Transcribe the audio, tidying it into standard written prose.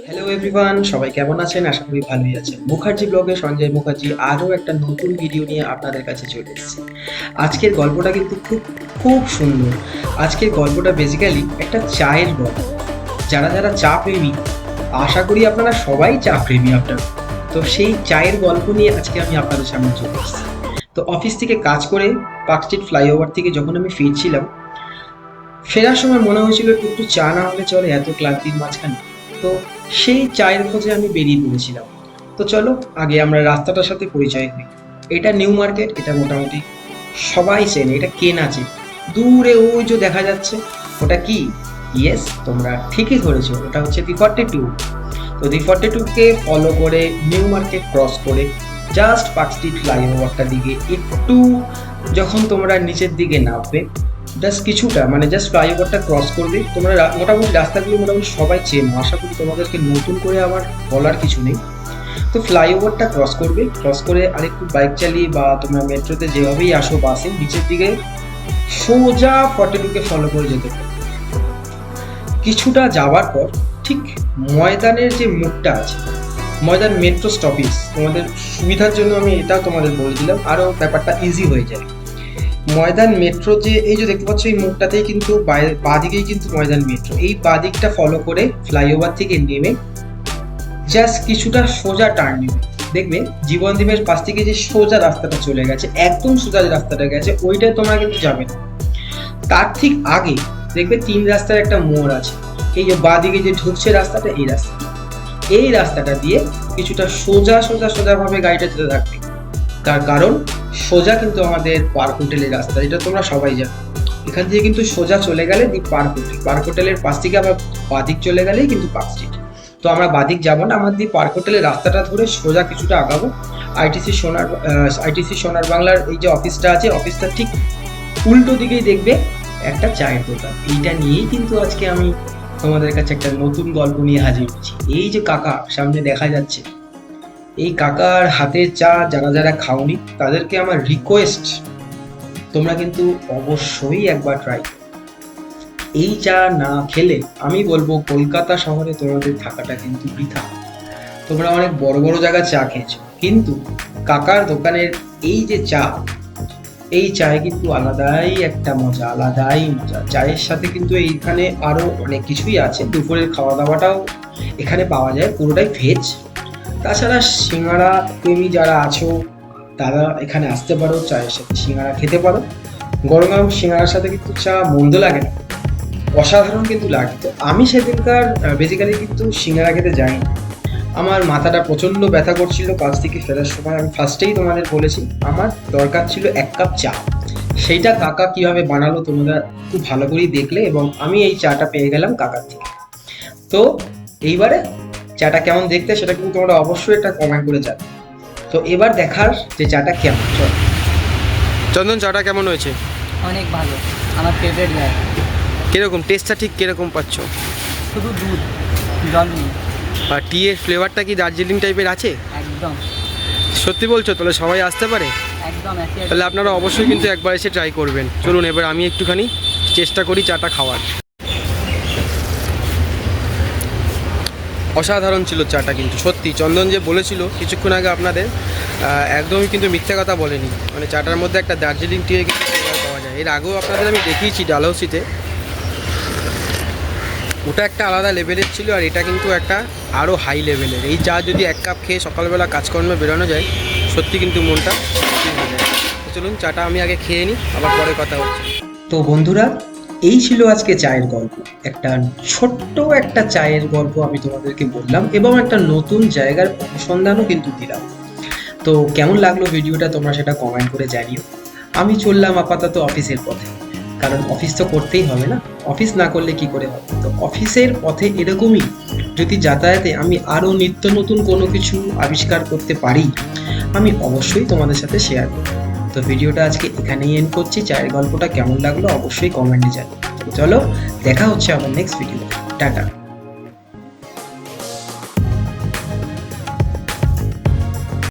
Hello everyone, সবাই কেমন আছেন? আশা করি ভালোই আছেন। মুখার্জি ব্লগে সঞ্জয় মুখার্জি আরও একটা নতুন ভিডিও নিয়ে আপনাদের কাছে চলে এসেছি। আজকের গল্পটা কিন্তু খুব খুব সুন্দর। আজকের গল্পটা বেসিক্যালি একটা চায়ের গল্প। যারা যারা চা প্রেমী, আশা করি আপনারা সবাই চা প্রেমী আপনারা। তো সেই চায়ের গল্প নিয়ে আজকে আমি আপনাদের সামনে চলে এসেছি। তো অফিস থেকে কাজ করে পার্ক স্ট্রিট ফ্লাইওভার থেকে যখন আমি ফিরছিলাম, ফেরার সময় মনে হয়েছিল একটু একটু চা না হলে চলে, এত ক্লান্তির মাঝখানে। তো সেই চায়ের খোঁজে আমি বেরিয়ে পড়েছিলাম। তো চলো আগে আমরা রাস্তাটার সাথে পরিচয় হই। এটা নিউ মার্কেট, এটা মোটামুটি সবাই চেনে। এটা কে না চেনে? দূরে ওই যে দেখা যাচ্ছে, ওটা কি? ইয়েস, তোমরা ঠিকই ধরেছো, ওটা হচ্ছে দি 42। তো দি 42কে ফলো করে নিউ মার্কেট ক্রস করে জাস্ট পার্ক স্ট্রিট ফ্লাইওভারটার দিকে একটু যখন তোমরা নিচের দিকে নামবে, জাস্ট কিছুটা মানে জাস্ট ফ্লাইওভারটা ক্রস করবে, তোমরা মোটামুটি রাস্তাগুলো মোটামুটি সবাই চেনো, আশা করি তোমাদেরকে নতুন করে আমার বলার কিছু নেই। তো ফ্লাইওভারটা ক্রস করবে, ক্রস করে আরেকটু বাইক চালিয়ে বা তোমরা মেট্রোতে যেভাবেই আসো বাসে নিচের দিকে সোজা 42কে ফলো করে যেতে পারো। কিছুটা যাওয়ার পর ঠিক ময়দানের যে মুখটা আছে, ময়দান মেট্রো স্টপেজ, তোমাদের সুবিধার জন্য আমি এটাও তোমাদের বলে দিলাম, আরও ব্যাপারটা ইজি হয়ে যায়। ময়দান মেট্রো যে এই যে দেখতে পাচ্ছ, এই মুখটাতেই কিন্তু বাঁ দিকেই কিন্তু ময়দান মেট্রো। এই বাঁ দিকটা ফলো করে ফ্লাইওভার থেকে নেমে জাস্ট কিছুটা সোজা টার্ন নেবে, দেখবে জীবন দ্বীপের পাশ থেকে যে সোজা রাস্তাটা চলে গেছে, একদম সোজা যে রাস্তাটা গেছে ওইটাই তোমরা কিন্তু যাবে না। তার ঠিক আগে দেখবে 3 রাস্তার একটা মোড় আছে। এই যে বাঁ দিকে যে ঢুকছে রাস্তাটা, এই রাস্তাটা দিয়ে কিছুটা সোজা সোজা সোজা ভাবে গাড়িটা যেতে থাকবে। তার কারণ সোজা কিন্তু আমাদের পার্ক হোটেলের রাস্তা, যেটা তোমরা সবাই জানো। এখান থেকে কিন্তু সোজা চলে গেলে দি পার্ক হোটেলের পাশ থেকে আবার বাদিক চলে গেলেই কিন্তু পার্ক স্ট্রিট। তো আমরা বাদিক যাবো না, আমার দি পার্ক হোটেলের রাস্তাটা ধরে সোজা কিছুটা আগাবো। আইটিসি সোনার বাংলার এই যে অফিসটা আছে, অফিসটা ঠিক উল্টো দিকেই দেখবে একটা চায়ের দোকান। এইটা নিয়েই কিন্তু আজকে আমি তোমাদের কাছে একটা নতুন গল্প নিয়ে হাজির হয়েছি। এই যে কাকা সামনে দেখা যাচ্ছে, এই কাকার হাতের চা যারা যারা খাওনি তাদেরকে আমার রিকোয়েস্ট, তোমরা কিন্তু অবশ্যই একবার ট্রাই। এই চা না খেলে আমি বলবো কলকাতা শহরে তোমাদের থাকাটা কিন্তু বৃথা। তোমরা অনেক বড় বড় জায়গায় চা খেয়েছো, কিন্তু কাকার দোকানের এই যে চা, এই চায়ে কিন্তু আলাদাই একটা মজা, আলাদাই মজা। চায়ের সাথে কিন্তু এইখানে আরো অনেক কিছুই আছে। দুপুরের খাওয়া দাওয়াটাও এখানে পাওয়া যায়, পুরোটাই ভেজ। তাছাড়া সিঙ্গাড়া প্রেমী যারা আছো তারা এখানে আসতে পারো, চায়ের সাথে সিঙ্গাড়া খেতে পারো। গরম গরম সিঙ্গাড়ার সাথে কিন্তু চা মন্দ লাগে না, অসাধারণ কিন্তু লাগে। তো আমি সেদিনকার বেসিক্যালি কিন্তু সিঙ্গাড়া খেতে যাইনি, আমার মাথাটা প্রচণ্ড ব্যথা করছিল কাজ থেকে ফেরার সময়। আমি ফার্স্টেই তোমাদের বলেছি আমার দরকার ছিল 1 কাপ চা। সেইটা কাকা কিভাবে বানালো তোমরা খুব ভালো করেই দেখলে, এবং আমি এই চাটা পেয়ে গেলাম কাকার থেকে। তো এইবারে চাটা কেমন দেখতে সেটা কিন্তু তোমরা অবশ্যই একটা কমেন্ট করে জানাবে। তো এবার দেখার যে চাটা কেমন। চল চন্দন, চাটা কেমন হয়েছে? অনেক ভালো, আমার ফেভারিট জায়গা। কিরকম টেস্টটা, ঠিক কিরকম পাচ্ছ? শুধু দুধ, জল নেই। আর টি এর ফ্লেভারটা কি দার্জিলিং টাইপের আছে? একদম। সত্যি বলছো? তাহলে সবাই আসতে পারে? একদম। তাহলে আপনারা অবশ্যই কিন্তু একবার এসে ট্রাই করবেন। চলুন এবার আমি একটুখানি চেষ্টা করি চাটা খাওয়ার। অসাধারণ ছিল চাটা কিন্তু, সত্যি চন্দন যে বলেছিল কিছুক্ষণ আগে আপনাদের, একদমই কিন্তু মিথ্যে কথা বলেনি। মানে চাটার মধ্যে একটা দার্জিলিং টি কিন্তু ফ্লেভার পাওয়া যায়। এর আগেও আপনাদের আমি দেখিয়েছি ডালহৌসিতে, ওটা একটা আলাদা লেভেলের ছিল, আর এটা কিন্তু একটা আরও হাই লেভেলের। এই চা যদি 1 কাপ খেয়ে সকালবেলা কাজকর্মে বেরোনো যায়, সত্যি কিন্তু মনটা হয়ে যায়। চলুন চাটা আমি আগে খেয়ে নিই, আবার পরে কথা হচ্ছে। তো বন্ধুরা, এই ছিল আজকে চায়ের গল্প। একটা ছোট্ট একটা চায়ের গল্প আমি তোমাদেরকে বললাম, এবং একটা নতুন জায়গার অনুসন্ধানও কিন্তু দিলাম। তো কেমন লাগলো ভিডিওটা তোমরা সেটা কমেন্ট করে জানিও। আমি চললাম আপাতত অফিসের পথে, কারণ অফিস তো করতেই হবে না, অফিস না করলে কি করে হবে। তো অফিসের পথে এরকমই যদি যাতায়াতে আমি আরও নিত্য নতুন কোনো কিছু আবিষ্কার করতে পারি, আমি অবশ্যই তোমাদের সাথে শেয়ার করব। তো ভিডিওটা আজকে এখানেই এন্ড করছি। চায়ের গল্পটা কেমন লাগলো অবশ্যই কমেন্টে জানিও। চলো দেখা হচ্ছে আবার নেক্সট ভিডিও। টাটা।